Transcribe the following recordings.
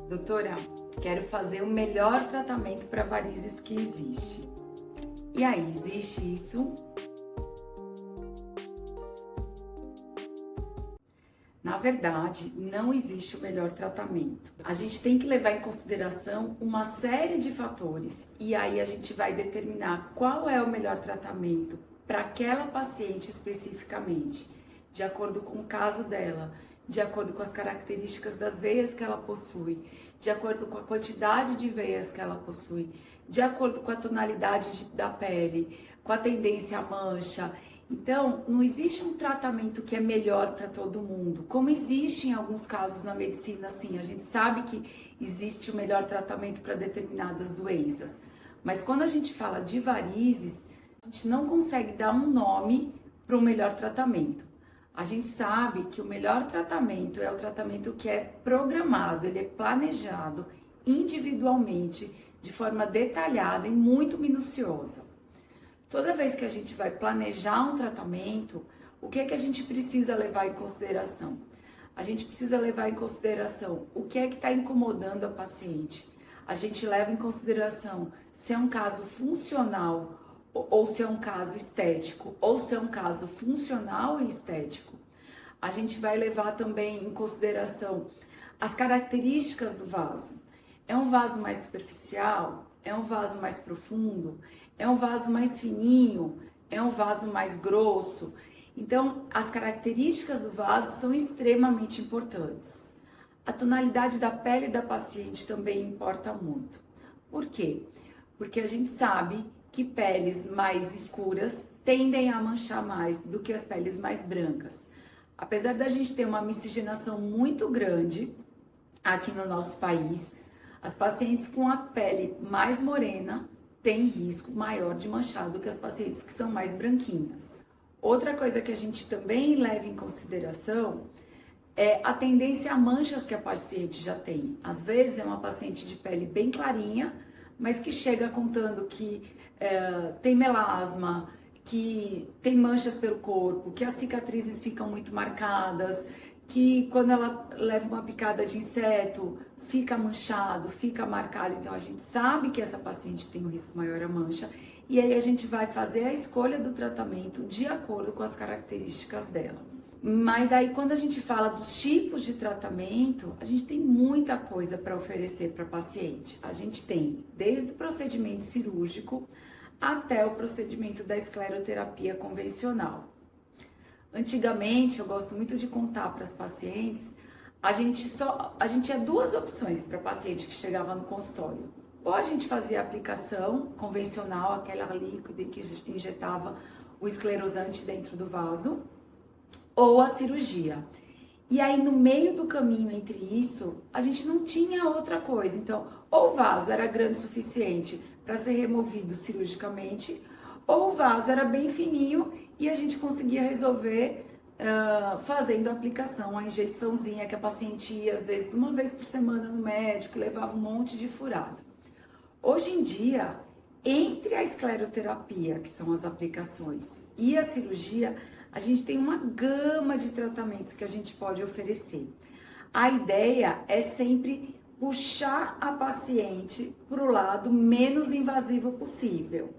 Doutora, quero fazer o melhor tratamento para varizes que existe. E aí, existe isso? Na verdade, não existe o melhor tratamento. A gente tem que levar em consideração uma série de fatores e aí a gente vai determinar qual é o melhor tratamento para aquela paciente especificamente, de acordo com o caso dela, de acordo com as características das veias que ela possui, de acordo com a quantidade de veias que ela possui, de acordo com a tonalidade da pele, com a tendência à mancha. Então, não existe um tratamento que é melhor para todo mundo, como existe em alguns casos na medicina, assim, a gente sabe que existe o melhor tratamento para determinadas doenças, mas quando a gente fala de varizes, a gente não consegue dar um nome para o melhor tratamento. A gente sabe que o melhor tratamento é o tratamento que é programado, ele é planejado individualmente, de forma detalhada e muito minuciosa. Toda vez que a gente vai planejar um tratamento, o que é que a gente precisa levar em consideração? A gente precisa levar em consideração o que é que está incomodando a paciente. A gente leva em consideração se é um caso funcional ou se é um caso estético, ou se é um caso funcional e estético. A gente vai levar também em consideração as características do vaso. É um vaso mais superficial? É um vaso mais profundo? É um vaso mais fininho? É um vaso mais grosso? Então, as características do vaso são extremamente importantes. A tonalidade da pele da paciente também importa muito. Por quê? Porque a gente sabe que peles mais escuras tendem a manchar mais do que as peles mais brancas. Apesar da gente ter uma miscigenação muito grande aqui no nosso país, as pacientes com a pele mais morena têm risco maior de manchar do que as pacientes que são mais branquinhas. Outra coisa que a gente também leva em consideração é a tendência a manchas que a paciente já tem. Às vezes é uma paciente de pele bem clarinha, mas que chega contando que tem melasma, que tem manchas pelo corpo, que as cicatrizes ficam muito marcadas, que quando ela leva uma picada de inseto, fica manchado, fica marcado. Então a gente sabe que essa paciente tem um risco maior a mancha, e aí a gente vai fazer a escolha do tratamento de acordo com as características dela. Mas aí quando a gente fala dos tipos de tratamento, a gente tem muita coisa para oferecer para a paciente. A gente tem desde o procedimento cirúrgico até o procedimento da escleroterapia convencional. Antigamente, eu gosto muito de contar para as pacientes, a gente tinha duas opções para paciente que chegava no consultório. Ou a gente fazia a aplicação convencional, aquela líquida que injetava o esclerosante dentro do vaso, ou a cirurgia. E aí, no meio do caminho entre isso, a gente não tinha outra coisa. Então, ou o vaso era grande o suficiente para ser removido cirurgicamente, ou o vaso era bem fininho e a gente conseguia resolver fazendo a aplicação, a injeçãozinha que a paciente ia, às vezes, uma vez por semana no médico, levava um monte de furada. Hoje em dia, entre a escleroterapia, que são as aplicações, e a cirurgia, a gente tem uma gama de tratamentos que a gente pode oferecer. A ideia é sempre puxar a paciente para o lado menos invasivo possível.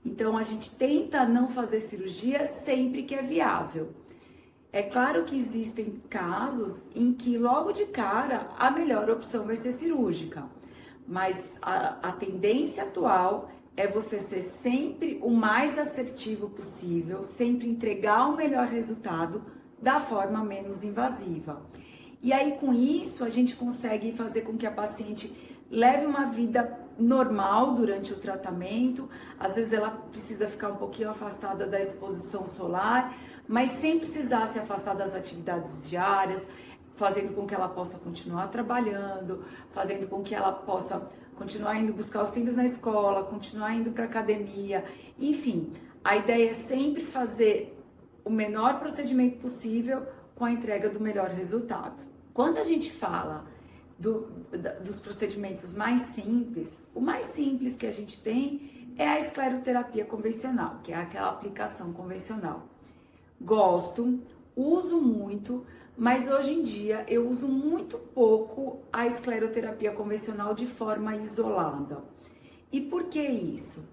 Então, a gente tenta não fazer cirurgia sempre que é viável. É claro que existem casos em que logo de cara a melhor opção vai ser cirúrgica, mas a tendência atual é você ser sempre o mais assertivo possível, sempre entregar o melhor resultado da forma menos invasiva. E aí com isso a gente consegue fazer com que a paciente leve uma vida normal durante o tratamento. Às vezes ela precisa ficar um pouquinho afastada da exposição solar, mas sem precisar se afastar das atividades diárias, fazendo com que ela possa continuar trabalhando, fazendo com que ela possa continuar indo buscar os filhos na escola, continuar indo para academia, enfim. A ideia é sempre fazer o menor procedimento possível com a entrega do melhor resultado. Quando a gente fala dos procedimentos mais simples, o mais simples que a gente tem é a escleroterapia convencional, que é aquela aplicação convencional. Gosto, uso muito, Mas hoje em dia eu uso muito pouco a escleroterapia convencional de forma isolada. E por que isso?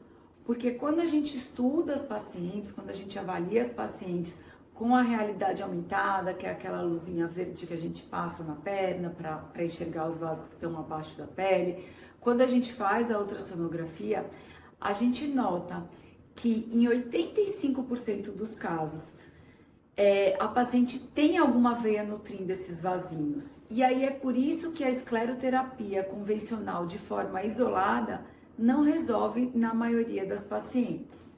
Porque quando a gente estuda as pacientes, quando a gente avalia as pacientes com a realidade aumentada, que é aquela luzinha verde que a gente passa na perna para enxergar os vasos que estão abaixo da pele, quando a gente faz a ultrassonografia, a gente nota que em 85% dos casos, a paciente tem alguma veia nutrindo esses vasinhos. E aí é por isso que a escleroterapia convencional de forma isolada não resolve na maioria das pacientes.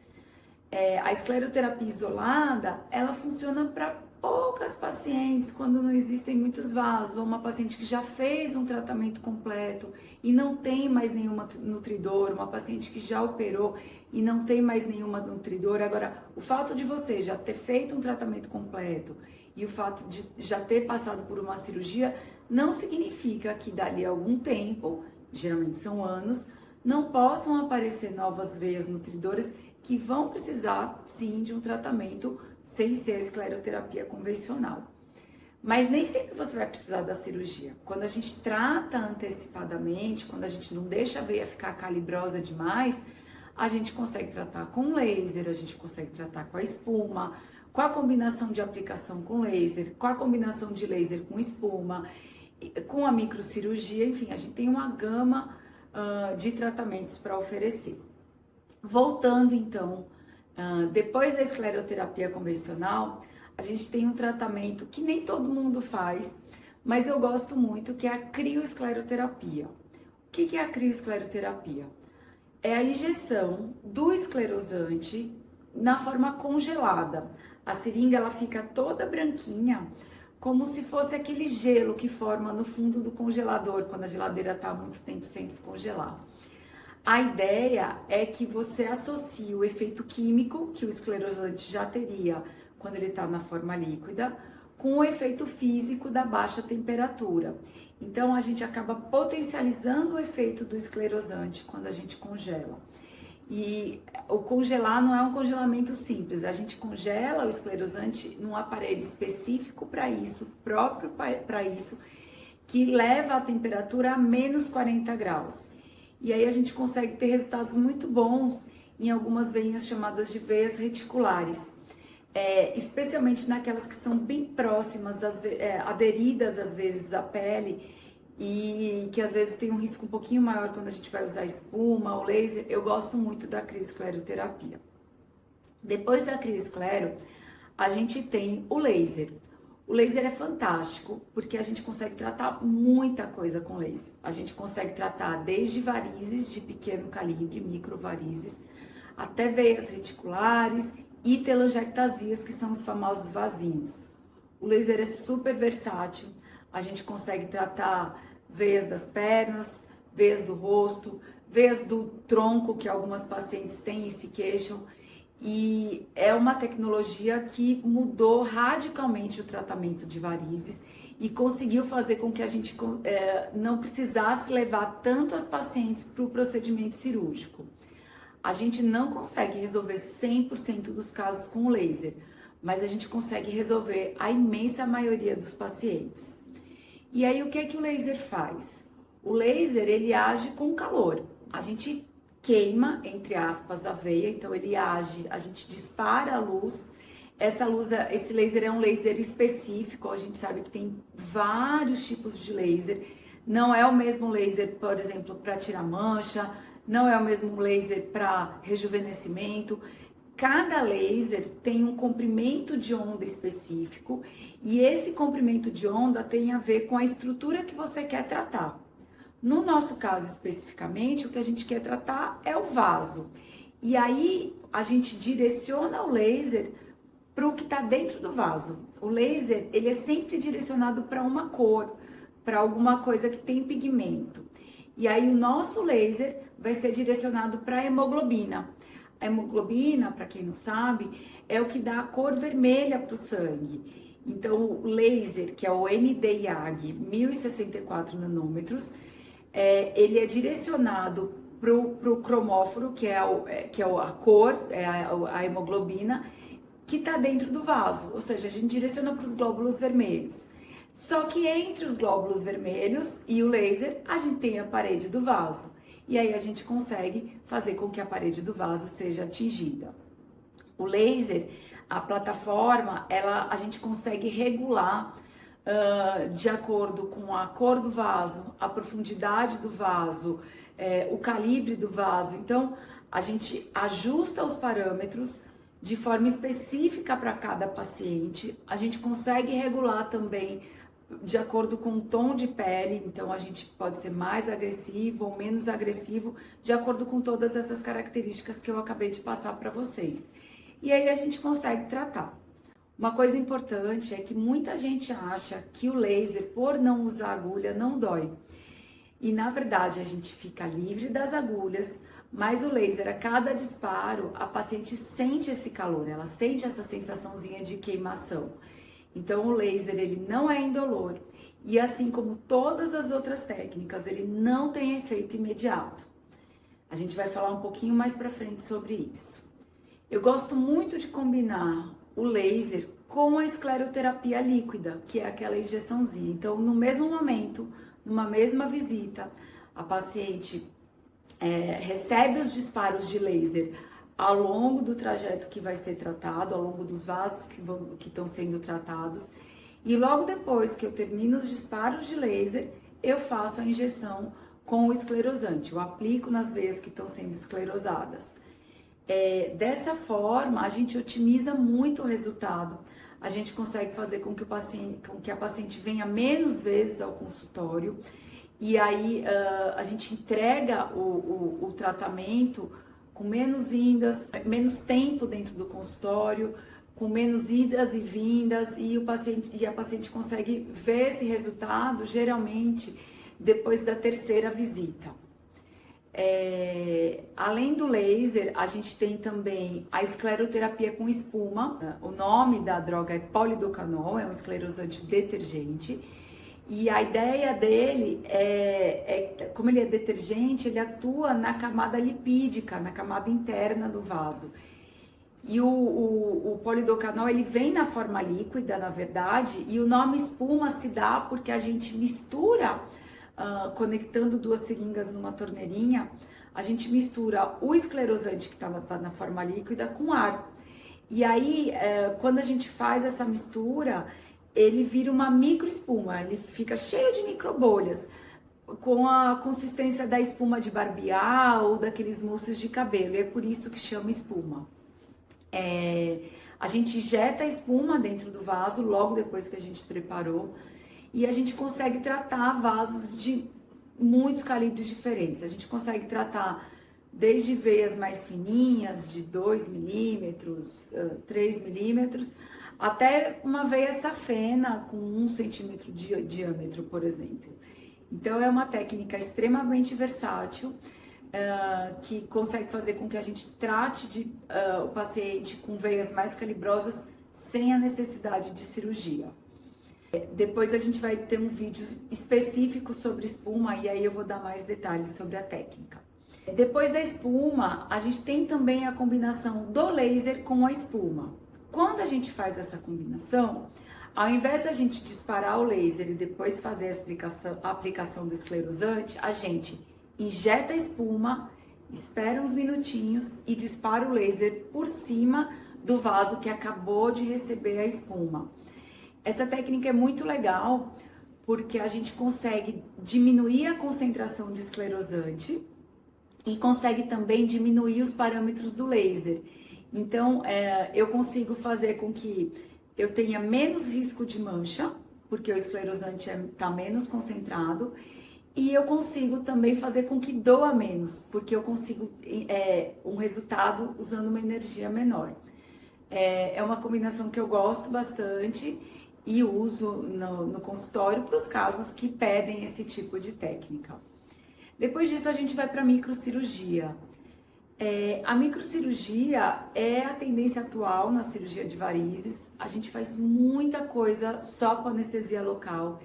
A escleroterapia isolada, ela funciona para poucas pacientes, quando não existem muitos vasos, ou uma paciente que já fez um tratamento completo e não tem mais nenhuma nutridora, uma paciente que já operou e não tem mais nenhuma nutridora. Agora, o fato de você já ter feito um tratamento completo e o fato de já ter passado por uma cirurgia, não significa que dali a algum tempo, geralmente são anos, não possam aparecer novas veias nutridoras que vão precisar, sim, de um tratamento sem ser a escleroterapia convencional. Mas nem sempre você vai precisar da cirurgia. Quando a gente trata antecipadamente, quando a gente não deixa a veia ficar calibrosa demais, a gente consegue tratar com laser, a gente consegue tratar com a espuma, com a combinação de aplicação com laser, com a combinação de laser com espuma, com a microcirurgia, enfim, a gente tem uma gama de tratamentos para oferecer. Voltando então, depois da escleroterapia convencional, a gente tem um tratamento que nem todo mundo faz, mas eu gosto muito, que é a crioescleroterapia. O que é a crioescleroterapia? É a injeção do esclerosante na forma congelada. A seringa ela fica toda branquinha, como se fosse aquele gelo que forma no fundo do congelador, quando a geladeira está há muito tempo sem descongelar. A ideia é que você associe o efeito químico que o esclerosante já teria quando ele está na forma líquida, com o efeito físico da baixa temperatura. Então, a gente acaba potencializando o efeito do esclerosante quando a gente congela. E o congelar não é um congelamento simples, a gente congela o esclerosante num aparelho específico para isso, próprio para isso, que leva a temperatura a menos 40 graus. E aí a gente consegue ter resultados muito bons em algumas veias chamadas de veias reticulares, especialmente naquelas que são bem próximas, aderidas às vezes à pele, e que às vezes tem um risco um pouquinho maior quando a gente vai usar espuma ou laser. Eu gosto muito da crioescleroterapia. Depois da crioesclero, a gente tem o laser. O laser é fantástico porque a gente consegue tratar muita coisa com laser. A gente consegue tratar desde varizes de pequeno calibre, microvarizes, até veias reticulares e telangiectasias, que são os famosos vasinhos. O laser é super versátil, a gente consegue tratar veias das pernas, veias do rosto, veias do tronco, que algumas pacientes têm e se queixam. E é uma tecnologia que mudou radicalmente o tratamento de varizes e conseguiu fazer com que a gente não precisasse levar tanto as pacientes para o procedimento cirúrgico. A gente não consegue resolver 100% dos casos com laser, mas a gente consegue resolver a imensa maioria dos pacientes. E aí, o que é que o laser faz? O laser, ele age com calor. A gente queima, entre aspas, a veia, então ele age, a gente dispara a luz. Essa luz, esse laser é um laser específico, a gente sabe que tem vários tipos de laser. Não é o mesmo laser, por exemplo, para tirar mancha, não é o mesmo laser para rejuvenescimento. Cada laser tem um comprimento de onda específico e esse comprimento de onda tem a ver com a estrutura que você quer tratar. No nosso caso especificamente, o que a gente quer tratar é o vaso. E aí a gente direciona o laser para o que está dentro do vaso. O laser, ele é sempre direcionado para uma cor, para alguma coisa que tem pigmento. E aí o nosso laser vai ser direcionado para a hemoglobina. A hemoglobina, para quem não sabe, é o que dá a cor vermelha para o sangue. Então, o laser, que é o Nd:YAG 1064 nanômetros, ele é direcionado para o cromóforo, que é a cor, a hemoglobina, que está dentro do vaso, ou seja, a gente direciona para os glóbulos vermelhos. Só que entre os glóbulos vermelhos e o laser, a gente tem a parede do vaso. E aí a gente consegue fazer com que a parede do vaso seja atingida. O laser, a plataforma, a gente consegue regular de acordo com a cor do vaso, a profundidade do vaso, o calibre do vaso. Então, a gente ajusta os parâmetros de forma específica para cada paciente. A gente consegue regular também de acordo com o tom de pele, então a gente pode ser mais agressivo ou menos agressivo, de acordo com todas essas características que eu acabei de passar para vocês. E aí a gente consegue tratar. Uma coisa importante é que muita gente acha que o laser, por não usar agulha, não dói. E na verdade a gente fica livre das agulhas, mas o laser, a cada disparo, a paciente sente esse calor, ela sente essa sensaçãozinha de queimação. Então o laser, ele não é indolor e assim como todas as outras técnicas, ele não tem efeito imediato. A gente vai falar um pouquinho mais pra frente sobre isso. Eu gosto muito de combinar o laser com a escleroterapia líquida, que é aquela injeçãozinha. Então, no mesmo momento, numa mesma visita, a paciente recebe os disparos de laser ao longo do trajeto que vai ser tratado, ao longo dos vasos que estão sendo tratados. E logo depois que eu termino os disparos de laser, eu faço a injeção com o esclerosante. Eu aplico nas veias que estão sendo esclerosadas. Dessa forma, a gente otimiza muito o resultado. A gente consegue fazer com que a paciente venha menos vezes ao consultório. E aí a gente entrega o tratamento com menos vindas, menos tempo dentro do consultório, com menos idas e vindas, e a paciente consegue ver esse resultado, geralmente, depois da terceira visita. Além do laser, a gente tem também a escleroterapia com espuma. O nome da droga é polidocanol, é um esclerosante detergente. E a ideia dele como ele é detergente, ele atua na camada lipídica, na camada interna do vaso. E o polidocanol, ele vem na forma líquida, na verdade, e o nome espuma se dá porque a gente mistura, conectando duas seringas numa torneirinha, a gente mistura o esclerosante que está na forma líquida com ar. E aí, quando a gente faz essa mistura, ele vira uma microespuma, ele fica cheio de microbolhas, com a consistência da espuma de barbear ou daqueles mousses de cabelo, e é por isso que chama espuma. A gente injeta a espuma dentro do vaso logo depois que a gente preparou, e a gente consegue tratar vasos de muitos calibres diferentes. A gente consegue tratar desde veias mais fininhas, de 2 milímetros, 3 milímetros, até uma veia safena com 1 centímetro de diâmetro, por exemplo. Então, é uma técnica extremamente versátil, que consegue fazer com que a gente trate o paciente com veias mais calibrosas sem a necessidade de cirurgia. Depois a gente vai ter um vídeo específico sobre espuma e aí eu vou dar mais detalhes sobre a técnica. Depois da espuma, a gente tem também a combinação do laser com a espuma. Quando a gente faz essa combinação, ao invés de a gente disparar o laser e depois fazer a aplicação do esclerosante, a gente injeta a espuma, espera uns minutinhos e dispara o laser por cima do vaso que acabou de receber a espuma. Essa técnica é muito legal porque a gente consegue diminuir a concentração de esclerosante e consegue também diminuir os parâmetros do laser. Então, eu consigo fazer com que eu tenha menos risco de mancha, porque o esclerosante está menos concentrado, e eu consigo também fazer com que doa menos, porque eu consigo um resultado usando uma energia menor. É uma combinação que eu gosto bastante e uso no consultório para os casos que pedem esse tipo de técnica. Depois disso, a gente vai para a microcirurgia. A microcirurgia é a tendência atual na cirurgia de varizes. A gente faz muita coisa só com anestesia local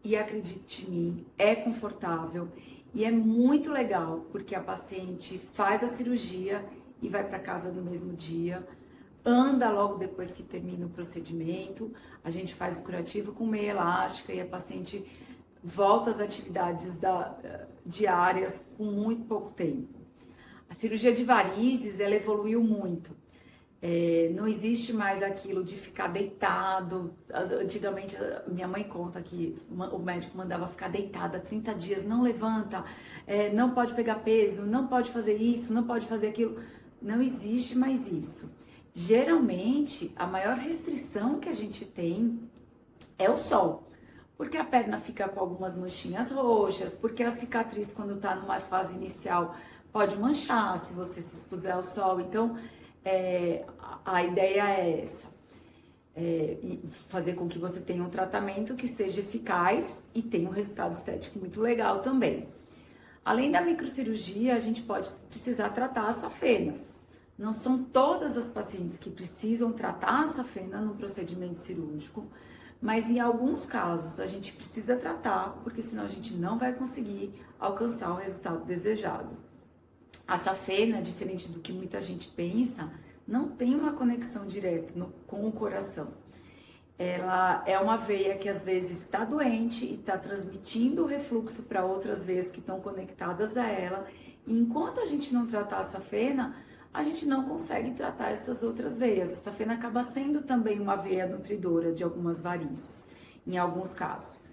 e, acredite em mim, é confortável e é muito legal porque a paciente faz a cirurgia e vai para casa no mesmo dia. anda logo depois que termina o procedimento. A gente faz o curativo com meia elástica e a paciente volta às atividades diárias com muito pouco tempo. A cirurgia de varizes, ela evoluiu muito. Não existe mais aquilo de ficar deitado. Antigamente, minha mãe conta que o médico mandava ficar deitada 30 dias, não levanta, não pode pegar peso, não pode fazer isso, não pode fazer aquilo. Não existe mais isso. Geralmente, a maior restrição que a gente tem é o sol. Porque a perna fica com algumas manchinhas roxas, porque a cicatriz, quando está numa fase inicial, pode manchar se você se expuser ao sol. Então, a ideia é essa. E fazer com que você tenha um tratamento que seja eficaz e tenha um resultado estético muito legal também. Além da microcirurgia, a gente pode precisar tratar as safenas. Não são todas as pacientes que precisam tratar a safena no procedimento cirúrgico, mas em alguns casos a gente precisa tratar, porque senão a gente não vai conseguir alcançar o resultado desejado. A safena, diferente do que muita gente pensa, não tem uma conexão direta com o coração. Ela é uma veia que às vezes está doente e está transmitindo o refluxo para outras veias que estão conectadas a ela. E enquanto a gente não tratar a safena, a gente não consegue tratar essas outras veias. A safena acaba sendo também uma veia nutridora de algumas varizes, em alguns casos.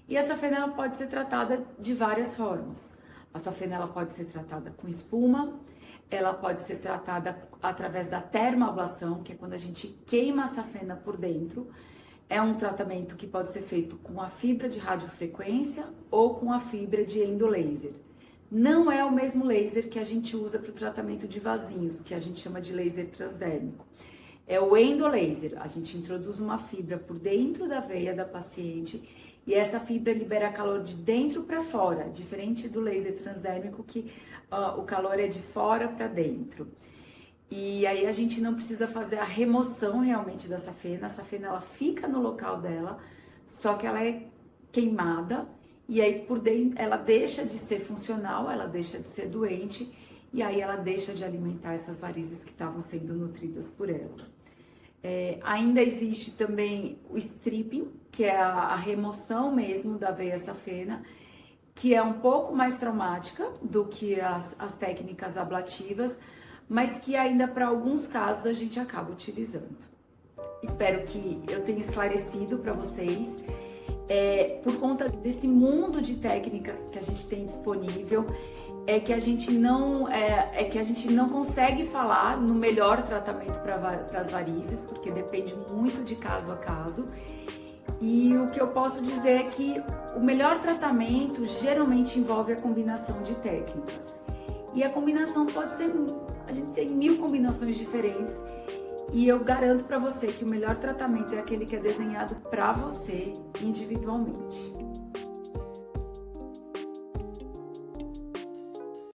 E a safena ela pode ser tratada de várias formas. A safena ela pode ser tratada com espuma, ela pode ser tratada através da termoablação, que é quando a gente queima a safena por dentro. É um tratamento que pode ser feito com a fibra de radiofrequência ou com a fibra de endolaser. Não é o mesmo laser que a gente usa para o tratamento de vasinhos, que a gente chama de laser transdérmico. É o endolaser. A gente introduz uma fibra por dentro da veia da paciente e essa fibra libera calor de dentro para fora, diferente do laser transdérmico que o calor é de fora para dentro. E aí a gente não precisa fazer a remoção realmente da safena. A safena ela fica no local dela, só que ela é queimada. E aí por dentro ela deixa de ser funcional, ela deixa de ser doente e aí ela deixa de alimentar essas varizes que estavam sendo nutridas por ela. Ainda existe também o stripping, que é a remoção mesmo da veia safena, que é um pouco mais traumática do que as técnicas ablativas, mas que ainda para alguns casos a gente acaba utilizando. Espero que eu tenha esclarecido para vocês. Por conta desse mundo de técnicas que a gente tem disponível, que a gente não consegue falar no melhor tratamento para as varizes, porque depende muito de caso a caso. E o que eu posso dizer é que o melhor tratamento geralmente envolve a combinação de técnicas. E a combinação pode ser, a gente tem 1000 combinações diferentes. E eu garanto para você que o melhor tratamento é aquele que é desenhado para você individualmente.